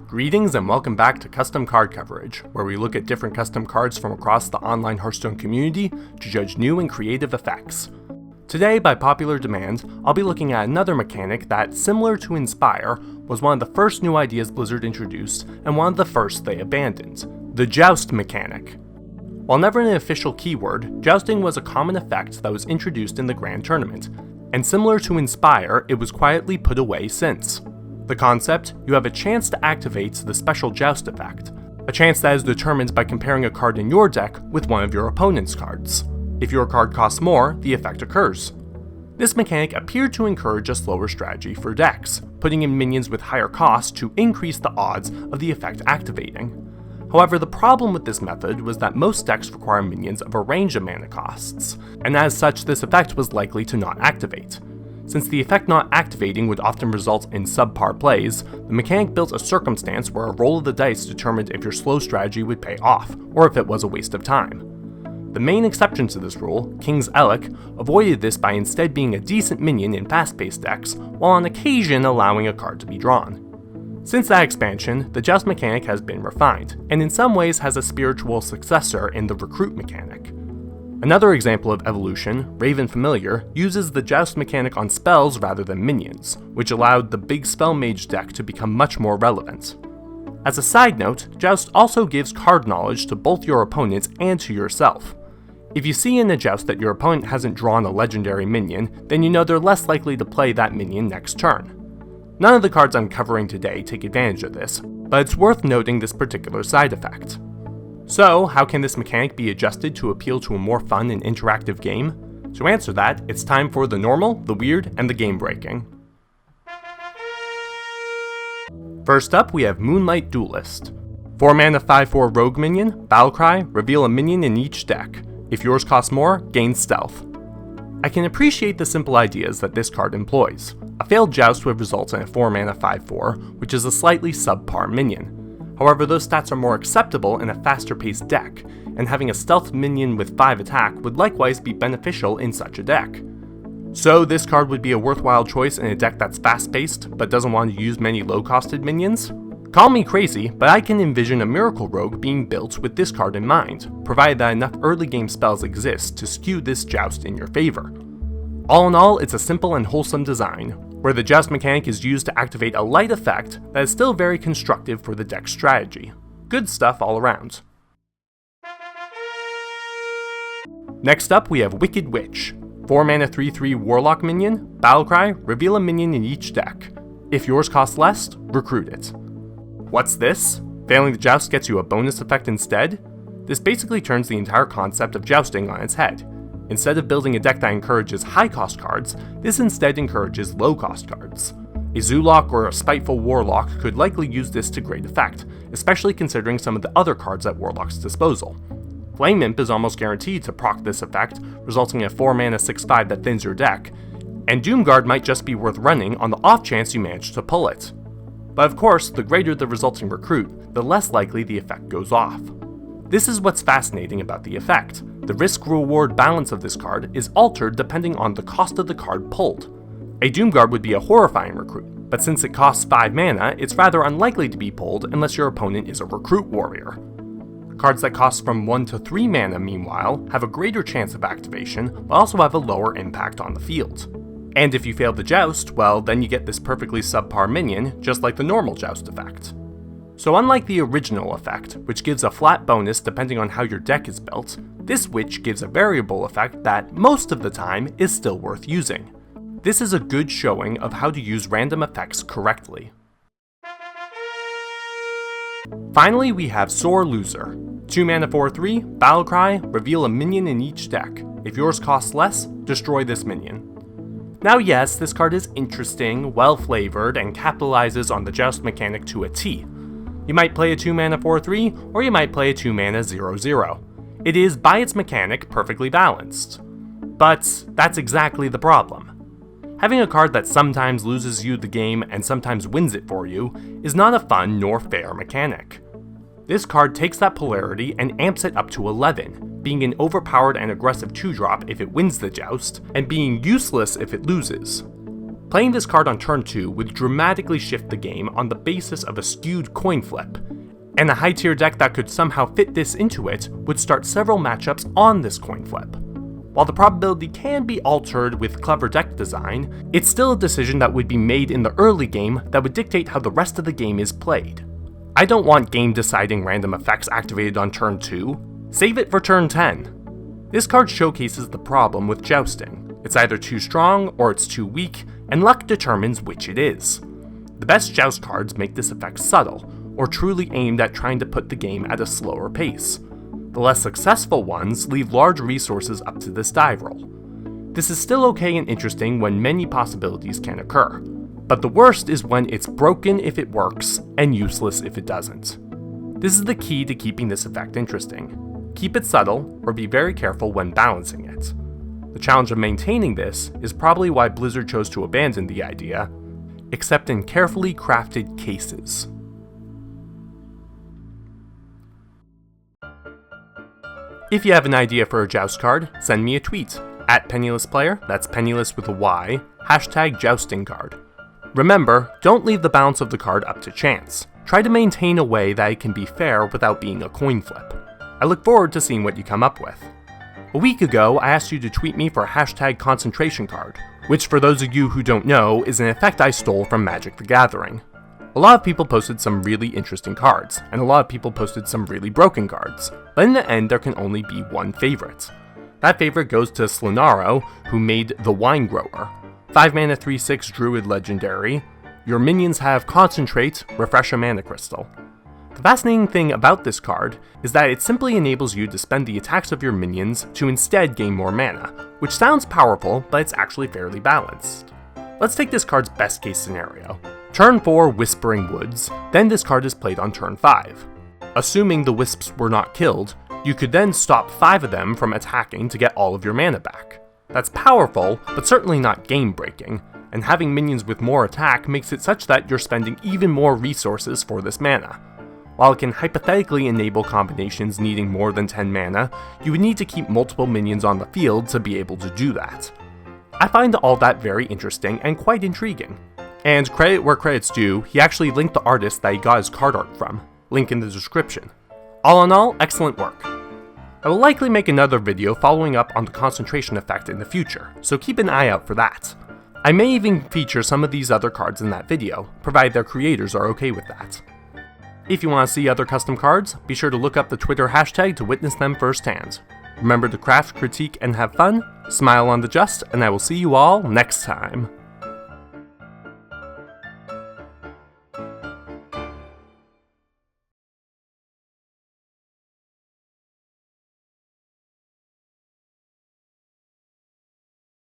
Greetings and welcome back to Custom Card Coverage, where we look at different custom cards from across the online Hearthstone community to judge new and creative effects. Today, by popular demand, I'll be looking at another mechanic that, similar to Inspire, was one of the first new ideas Blizzard introduced and one of the first they abandoned: the Joust mechanic. While never an official keyword, jousting was a common effect that was introduced in the Grand Tournament, and similar to Inspire, it was quietly put away since. The concept: you have a chance to activate the special Joust effect, a chance that is determined by comparing a card in your deck with one of your opponent's cards. If your card costs more, the effect occurs. This mechanic appeared to encourage a slower strategy for decks, putting in minions with higher costs to increase the odds of the effect activating. However, the problem with this method was that most decks require minions of a range of mana costs, and as such this effect was likely to not activate. Since the effect not activating would often result in subpar plays, the mechanic built a circumstance where a roll of the dice determined if your slow strategy would pay off, or if it was a waste of time. The main exception to this rule, King's Elec, avoided this by instead being a decent minion in fast-paced decks, while on occasion allowing a card to be drawn. Since that expansion, the Joust mechanic has been refined, and in some ways has a spiritual successor in the Recruit mechanic. Another example of evolution, Raven Familiar, uses the Joust mechanic on spells rather than minions, which allowed the big spell mage deck to become much more relevant. As a side note, Joust also gives card knowledge to both your opponents and to yourself. If you see in a Joust that your opponent hasn't drawn a legendary minion, then you know they're less likely to play that minion next turn. None of the cards I'm covering today take advantage of this, but it's worth noting this particular side effect. So, how can this mechanic be adjusted to appeal to a more fun and interactive game? To answer that, it's time for the normal, the weird, and the game-breaking. First up, we have Moonlight Duelist. 4 mana 5/4 rogue minion, Battlecry, reveal a minion in each deck. If yours costs more, gain stealth. I can appreciate the simple ideas that this card employs. A failed Joust would result in a 4 mana 5/4, which is a slightly subpar minion. However, those stats are more acceptable in a faster-paced deck, and having a stealth minion with 5 attack would likewise be beneficial in such a deck. So this card would be a worthwhile choice in a deck that's fast-paced, but doesn't want to use many low-costed minions? Call me crazy, but I can envision a Miracle Rogue being built with this card in mind, provided that enough early-game spells exist to skew this Joust in your favor. All in all, it's a simple and wholesome design, where the Joust mechanic is used to activate a light effect that is still very constructive for the deck's strategy. Good stuff all around. Next up, we have Wicked Witch. 4 mana 3/3 Warlock minion, Battlecry, reveal a minion in each deck. If yours costs less, recruit it. What's this? Failing the Joust gets you a bonus effect instead? This basically turns the entire concept of jousting on its head. Instead of building a deck that encourages high-cost cards, this instead encourages low-cost cards. A Zoolock or a Spiteful Warlock could likely use this to great effect, especially considering some of the other cards at Warlock's disposal. Flame Imp is almost guaranteed to proc this effect, resulting in a 4 mana 6/5 that thins your deck, and Doomguard might just be worth running on the off chance you manage to pull it. But of course, the greater the resulting recruit, the less likely the effect goes off. This is what's fascinating about the effect. The risk-reward balance of this card is altered depending on the cost of the card pulled. A Doomguard would be a horrifying recruit, but since it costs 5 mana, it's rather unlikely to be pulled unless your opponent is a recruit warrior. Cards that cost from 1 to 3 mana, meanwhile, have a greater chance of activation, but also have a lower impact on the field. And if you fail the Joust, well, then you get this perfectly subpar minion, just like the normal Joust effect. So unlike the original effect, which gives a flat bonus depending on how your deck is built, this Witch gives a variable effect that, most of the time, is still worth using. This is a good showing of how to use random effects correctly. Finally, we have Sore Loser. 2 mana 4/3, Battlecry, reveal a minion in each deck. If yours costs less, destroy this minion. Now yes, this card is interesting, well-flavored, and capitalizes on the Joust mechanic to a T. You might play a 2 mana 4/3, or you might play a 2 mana 0/0. It is, by its mechanic, perfectly balanced. But that's exactly the problem. Having a card that sometimes loses you the game and sometimes wins it for you is not a fun nor fair mechanic. This card takes that polarity and amps it up to 11, being an overpowered and aggressive 2-drop if it wins the Joust, and being useless if it loses. Playing this card on turn 2 would dramatically shift the game on the basis of a skewed coin flip, and a high tier deck that could somehow fit this into it would start several matchups on this coin flip. While the probability can be altered with clever deck design, it's still a decision that would be made in the early game that would dictate how the rest of the game is played. I don't want game deciding random effects activated on turn 2, save it for turn 10. This card showcases the problem with jousting. It's either too strong or it's too weak, and luck determines which it is. The best Joust cards make this effect subtle, or truly aimed at trying to put the game at a slower pace. The less successful ones leave large resources up to this dive roll. This is still okay and interesting when many possibilities can occur, but the worst is when it's broken if it works, and useless if it doesn't. This is the key to keeping this effect interesting. Keep it subtle, or be very careful when balancing it. The challenge of maintaining this is probably why Blizzard chose to abandon the idea, except in carefully crafted cases. If you have an idea for a Joust card, send me a tweet, @PennilessPlayer, that's penniless with a Y, #JoustingCard. Remember, don't leave the balance of the card up to chance. Try to maintain a way that it can be fair without being a coin flip. I look forward to seeing what you come up with. A week ago, I asked you to tweet me for #ConcentrationCard, which for those of you who don't know, is an effect I stole from Magic the Gathering. A lot of people posted some really interesting cards, and a lot of people posted some really broken cards, but in the end there can only be one favorite. That favorite goes to Slinaro, who made the Wine Grower. 5 mana 3/6 Druid Legendary. Your minions have Concentrate, refresh a mana crystal. The fascinating thing about this card is that it simply enables you to spend the attacks of your minions to instead gain more mana, which sounds powerful, but it's actually fairly balanced. Let's take this card's best case scenario. Turn 4 Whispering Woods, then this card is played on turn 5. Assuming the wisps were not killed, you could then stop 5 of them from attacking to get all of your mana back. That's powerful, but certainly not game breaking, and having minions with more attack makes it such that you're spending even more resources for this mana. While it can hypothetically enable combinations needing more than 10 mana, you would need to keep multiple minions on the field to be able to do that. I find all that very interesting and quite intriguing. And credit where credit's due, he actually linked the artist that he got his card art from. Link in the description. All in all, excellent work. I will likely make another video following up on the concentration effect in the future, so keep an eye out for that. I may even feature some of these other cards in that video, provided their creators are okay with that. If you want to see other custom cards, be sure to look up the Twitter hashtag to witness them firsthand. Remember to craft, critique, and have fun, smile on the just, and I will see you all next time.